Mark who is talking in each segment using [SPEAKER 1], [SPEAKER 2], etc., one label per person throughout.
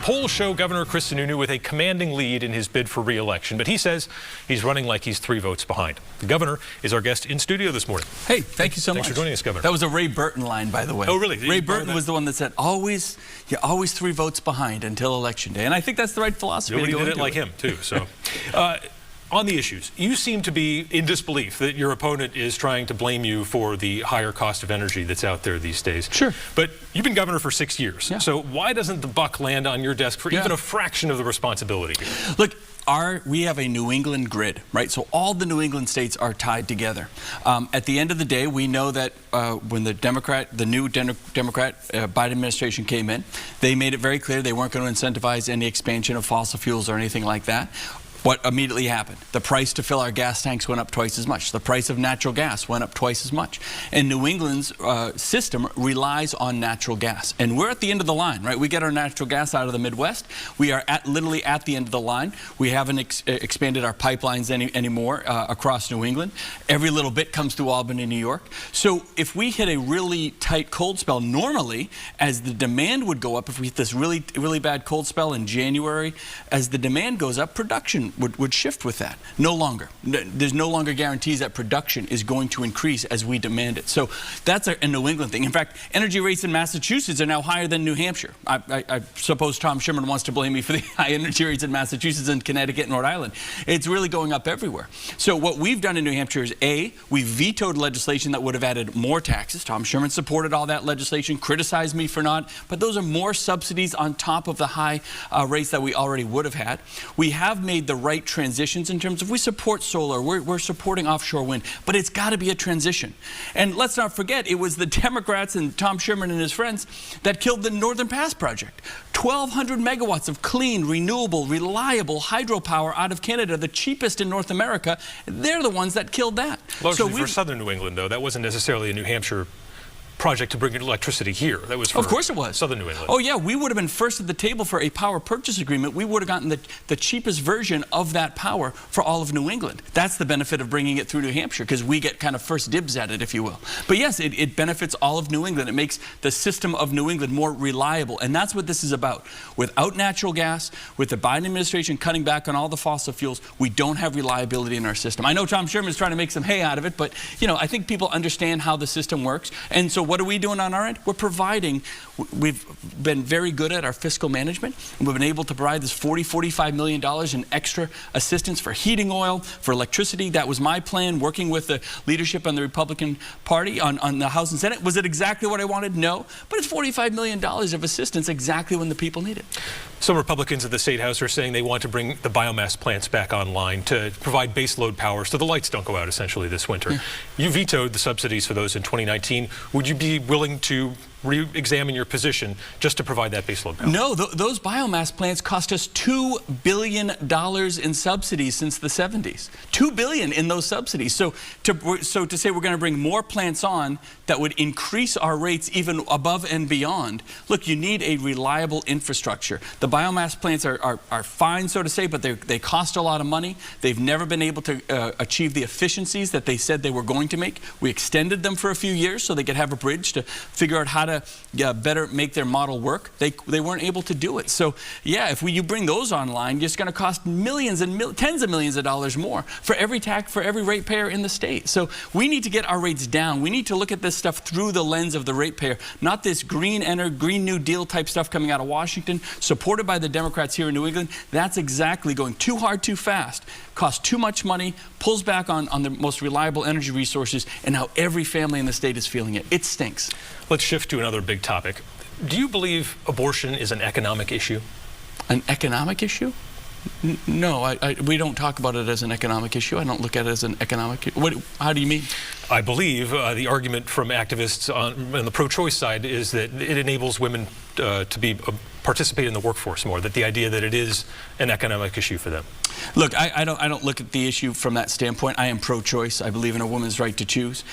[SPEAKER 1] Polls show Governor Chris Sununu with a commanding lead in his bid for re-election, but he says he's running like he's 3 votes behind. The governor is our guest in studio this morning.
[SPEAKER 2] Hey, thank you so much.
[SPEAKER 1] Thanks for joining us, Governor.
[SPEAKER 2] That was a Ray Burton line, by the way.
[SPEAKER 1] Oh, really?
[SPEAKER 2] Ray Burton was the one that said, you're always 3 votes behind until Election Day. And I think that's the right philosophy.
[SPEAKER 1] Nobody did it like him, too. So, on the issues, you seem to be in disbelief that your opponent is trying to blame you for the higher cost of energy that's out there these days.
[SPEAKER 2] Sure.
[SPEAKER 1] But you've been governor for 6 years.
[SPEAKER 2] Yeah.
[SPEAKER 1] So why doesn't the buck land on your desk for even a fraction of the responsibility here?
[SPEAKER 2] Look, we have a New England grid, right? So all the New England states are tied together. At the end of the day, we know that when the new Democrat Biden administration came in, they made it very clear they weren't going to incentivize any expansion of fossil fuels or anything like that. What immediately happened? The price to fill our gas tanks went up twice as much. The price of natural gas went up twice as much. And New England's system relies on natural gas. And we're at the end of the line, right? We get our natural gas out of the Midwest. We are literally at the end of the line. We haven't expanded our pipelines anymore across New England. Every little bit comes through Albany, New York. So if we hit a really tight cold spell, normally, as the demand would go up, if we hit this really, really bad cold spell in January, as the demand goes up, production would shift with that. No longer. There's no longer guarantees that production is going to increase as we demand it. So that's a New England thing. In fact, energy rates in Massachusetts are now higher than New Hampshire. I suppose Tom Sherman wants to blame me for the high energy rates in Massachusetts and Connecticut and Rhode Island. It's really going up everywhere. So what we've done in New Hampshire is, we vetoed legislation that would have added more taxes. Tom Sherman supported all that legislation, criticized me for not, but those are more subsidies on top of the high rates that we already would have had. We have made the right transitions in terms of we support solar, we're supporting offshore wind, but it's got to be a transition. And let's not forget, it was the Democrats and Tom Sherman and his friends that killed the Northern Pass project. 1,200 megawatts of clean, renewable, reliable hydropower out of Canada, the cheapest in North America. They're the ones that killed that.
[SPEAKER 1] Largely for southern New England, though. That wasn't necessarily a New Hampshire project to bring electricity here. That was for
[SPEAKER 2] of course it was.
[SPEAKER 1] Southern New England.
[SPEAKER 2] Oh yeah, we would have been first at the table for a power purchase agreement. We would have gotten the cheapest version of that power for all of New England. That's the benefit of bringing it through New Hampshire, because we get kind of first dibs at it, if you will. But yes, it benefits all of New England. It makes the system of New England more reliable, and that's what this is about. Without natural gas, with the Biden administration cutting back on all the fossil fuels, we don't have reliability in our system. I know Tom Sherman is trying to make some hay out of it, but you know, I think people understand how the system works. And so what are we doing on our end? We're providing, we've been very good at our fiscal management, and we've been able to provide this $45 million in extra assistance for heating oil, for electricity. That was my plan, working with the leadership on the Republican Party on the House and Senate. Was it exactly what I wanted? No. But it's $45 million of assistance exactly when the people need it.
[SPEAKER 1] Some Republicans at the State House are saying they want to bring the biomass plants back online to provide baseload power so the lights don't go out essentially this winter. Yeah. You vetoed the subsidies for those in 2019. Would you be willing to re-examine your position just to provide that baseload power?
[SPEAKER 2] No, those biomass plants cost us $2 billion in subsidies since the 70s. $2 billion in those subsidies. So to say we're going to bring more plants on that would increase our rates even above and beyond, look, you need a reliable infrastructure. The biomass plants are fine, so to say, but they cost a lot of money. They've never been able to achieve the efficiencies that they said they were going to make. We extended them for a few years so they could have a bridge to figure out how to better make their model work. They weren't able to do it. So yeah, if you bring those online, it's going to cost millions and tens of millions of dollars more for every ratepayer in the state. So we need to get our rates down. We need to look at this stuff through the lens of the ratepayer, not this Green New Deal type stuff coming out of Washington, supported by the Democrats here in New England. That's exactly going too hard, too fast, costs too much money, pulls back on the most reliable energy resources, and now every family in the state is feeling it. It stinks.
[SPEAKER 1] Let's shift to another big topic. Do you believe abortion is an economic issue?
[SPEAKER 2] An economic issue? No, we don't talk about it as an economic issue. I don't look at it as an economic issue. How do you mean?
[SPEAKER 1] I believe the argument from activists on the pro-choice side is that it enables women to participate in the workforce more, that the idea that it is an economic issue for them.
[SPEAKER 2] Look, I don't look at the issue from that standpoint. I am pro-choice. I believe in a woman's right to choose.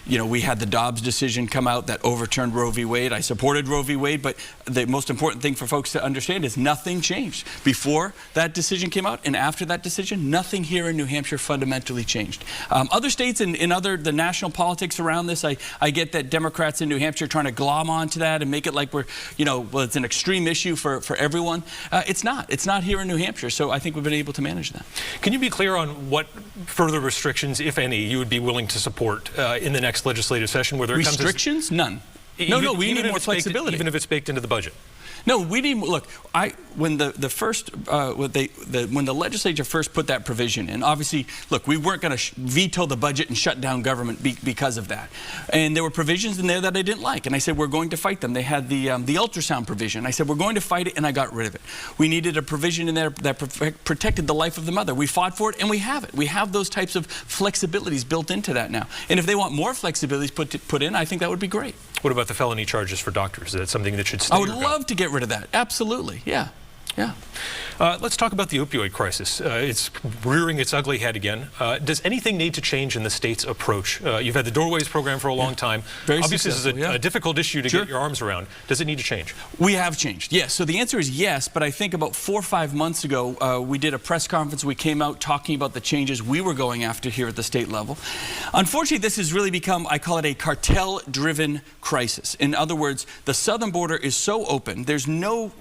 [SPEAKER 2] You know, we had the Dobbs decision come out that overturned Roe v. Wade. I supported Roe v. Wade, but the most important thing for folks to understand is nothing changed. Before that decision came out and after that decision, nothing here in New Hampshire fundamentally changed. Other states and in the national politics around this, I get that Democrats in New Hampshire are trying to glom onto that and make it like we're, you know, well, it's an extreme extreme issue for everyone. It's not. It's not here in New Hampshire, so I think we've been able to manage that.
[SPEAKER 1] Can you be clear on what further restrictions, if any, you would be willing to support in the next legislative session? Whether it comes to
[SPEAKER 2] restrictions? None. No, we need more flexibility.
[SPEAKER 1] Even if it's baked into the budget.
[SPEAKER 2] No, we need, look, when the legislature first put that provision in, obviously, look, we weren't going to veto the budget and shut down government because of that. And there were provisions in there that I didn't like, and I said we're going to fight them. They had the ultrasound provision. I said we're going to fight it, and I got rid of it. We needed a provision in there that protected the life of the mother. We fought for it, and we have it. We have those types of flexibilities built into that now. And if they want more flexibilities put in, I think that would be great.
[SPEAKER 1] What about the felony charges for doctors? Is that something that should stay?
[SPEAKER 2] I would love to get rid of that. Absolutely. Yeah. Yeah.
[SPEAKER 1] Let's talk about the opioid crisis. It's rearing its ugly head again. Does anything need to change in the state's approach? You've had the Doorways program for a long time.
[SPEAKER 2] Very
[SPEAKER 1] Obviously, this is a difficult issue to get your arms around. Does it need to change?
[SPEAKER 2] We have changed, yes. So the answer is yes, but I think about 4 or 5 months ago, we did a press conference. We came out talking about the changes we were going after here at the state level. Unfortunately, this has really become, I call it a cartel-driven crisis. In other words, the southern border is so open. There's no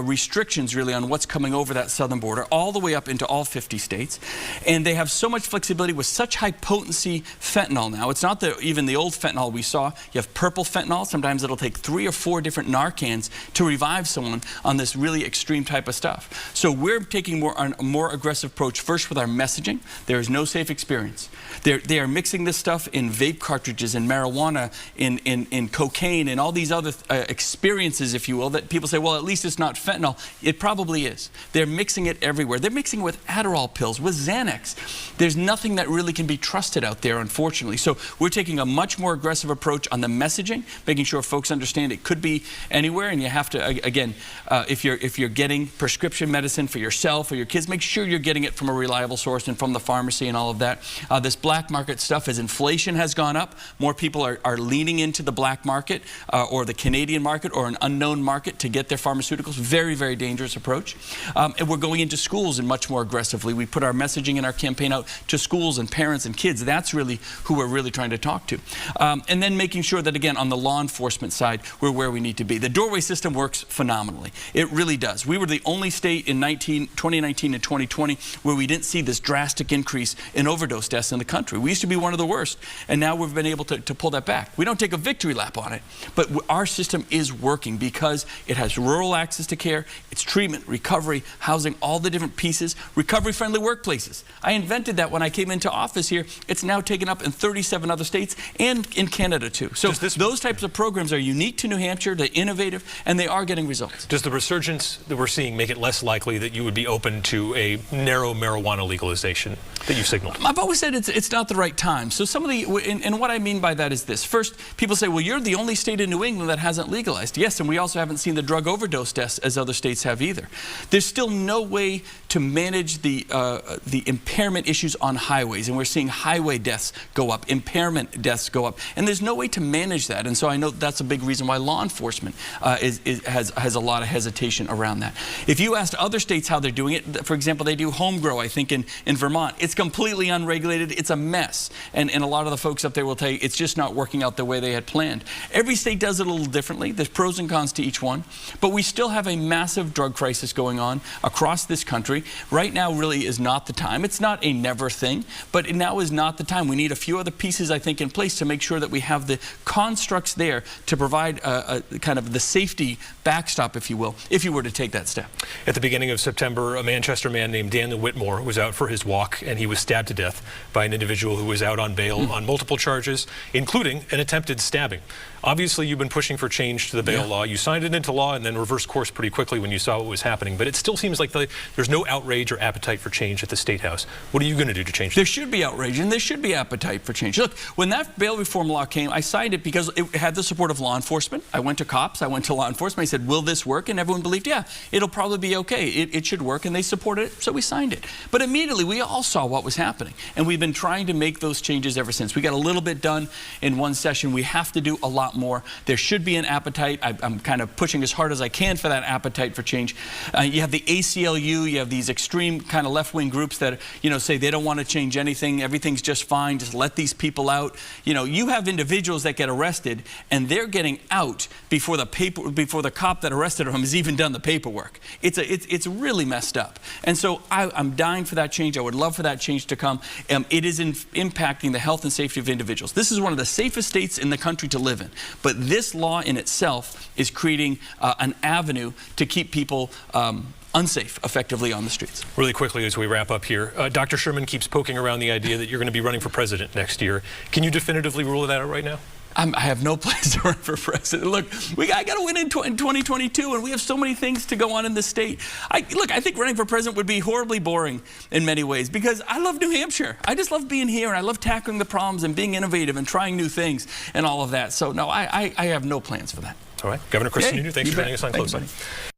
[SPEAKER 2] restrictions really on what's coming over that southern border, all the way up into all 50 states. And they have so much flexibility with such high potency fentanyl now. It's not even the old fentanyl we saw. You have purple fentanyl. Sometimes it'll take 3 or 4 different Narcans to revive someone on this really extreme type of stuff. So we're taking a more aggressive approach first with our messaging. There is no safe experience. They are mixing this stuff in vape cartridges, in marijuana, in cocaine, and all these other experiences, if you will, that people say, well, at least it's not fentanyl. It probably is. They're mixing it everywhere. They're mixing it with Adderall pills, with Xanax. There's nothing that really can be trusted out there, unfortunately. So we're taking a much more aggressive approach on the messaging, making sure folks understand it could be anywhere, and you have to, again, if you're getting prescription medicine for yourself or your kids, make sure you're getting it from a reliable source and from the pharmacy and all of that. This black market stuff, as inflation has gone up, more people are leaning into the black market or the Canadian market or an unknown market to get their pharmaceuticals. Very, very dangerous approach. And we're going into schools and much more aggressively. We put our messaging and our campaign out to schools and parents and kids. That's really who we're really trying to talk to. And then making sure that, again, on the law enforcement side, we're where we need to be. The doorway system works phenomenally. It really does. We were the only state in 2019 and 2020 where we didn't see this drastic increase in overdose deaths in the country. We used to be one of the worst, and now we've been able to pull that back. We don't take a victory lap on it, but our system is working because it has rural access to care, it's treatment, recovery, housing, all the different pieces, recovery-friendly workplaces. I invented that when I came into office here. It's now taken up in 37 other states and in Canada too. So those types of programs are unique to New Hampshire, they're innovative, and they are getting results.
[SPEAKER 1] Does the resurgence that we're seeing make it less likely that you would be open to a narrow marijuana legalization that you signaled?
[SPEAKER 2] I've always said it's not the right time. So some of the, and what I mean by that is this. First, people say, well, you're the only state in New England that hasn't legalized. Yes, and we also haven't seen the drug overdose deaths as other states have either. There's still no way to manage the impairment issues on highways, and we're seeing highway deaths go up, impairment deaths go up, and there's no way to manage that. And so I know that's a big reason why law enforcement has a lot of hesitation around that. If you asked other states how they're doing it, for example, they do home grow, I think, in Vermont. It's completely unregulated. It's a mess. And a lot of the folks up there will tell you it's just not working out the way they had planned. Every state does it a little differently. There's pros and cons to each one. But we still have a massive drug crisis going on across this country. Right now really is not the time. It's not a never thing, but now is not the time. We need a few other pieces, I think, in place to make sure that we have the constructs there to provide kind of the safety backstop, if you will, if you were to take that step.
[SPEAKER 1] At the beginning of September, a Manchester man named Daniel Whitmore was out for his walk, and he was stabbed to death by an individual who was out on bail on multiple charges, including an attempted stabbing. Obviously, you've been pushing for change to the bail law. You signed it into law and then reversed course pretty quickly when you saw what was happening. But it still seems like there's no outrage or appetite for change at the State House. What are you going to do to change that?
[SPEAKER 2] There should be outrage and there should be appetite for change. Look, when that bail reform law came, I signed it because it had the support of law enforcement. I went to cops. I went to law enforcement. I said, will this work? And everyone believed, yeah, it'll probably be okay. It should work. And they supported it, so we signed it. But immediately, we all saw what was happening. And we've been trying to make those changes ever since. We got a little bit done in one session. We have to do a lot more. There should be an appetite. I'm kind of pushing as hard as I can for that appetite for change. You have have the ACLU, you have these extreme kind of left-wing groups that, you know, say they don't want to change anything, everything's just fine, just let these people out. You know, you have individuals that get arrested and they're getting out before the cop that arrested them has even done the paperwork. It's really messed up. And so I'm dying for that change. I would love for that change to come. It is impacting the health and safety of individuals. This is one of the safest states in the country to live in. But this law in itself is creating an avenue to keep people unsafe effectively on the streets.
[SPEAKER 1] Really quickly as we wrap up here, Dr. Sherman keeps poking around the idea that you're going to be running for president next year. Can you definitively rule that out right now?
[SPEAKER 2] I have no plans to run for president. Look, I got to win in 2022, and we have so many things to go on in the state. I think running for president would be horribly boring in many ways because I love New Hampshire. I just love being here, and I love tackling the problems and being innovative and trying new things and all of that. So, no, I have no plans for that.
[SPEAKER 1] All right. Governor Chris Sununu, thanks for joining us on Close Up.